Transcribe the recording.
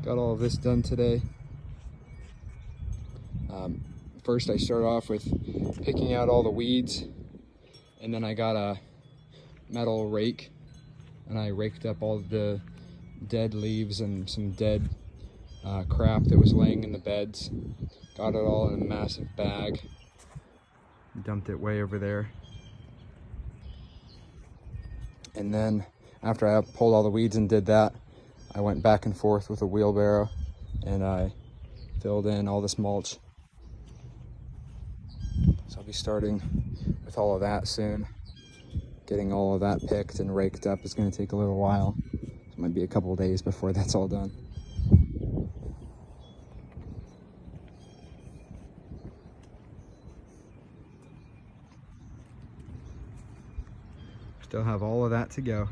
Got all of this done today. First I started off with picking out all the weeds, and then I got a metal rake and I raked up all the dead leaves and some dead crap that was laying in the beds. Got it all in a massive bag, dumped it way over there. And then after I pulled all the weeds and did that, I went back and forth with a wheelbarrow and I filled in all this mulch. So I'll be starting with all of that soon. Getting all of that picked and raked up is going to take a little while. It might be a couple of days before that's all done. Still have all of that to go.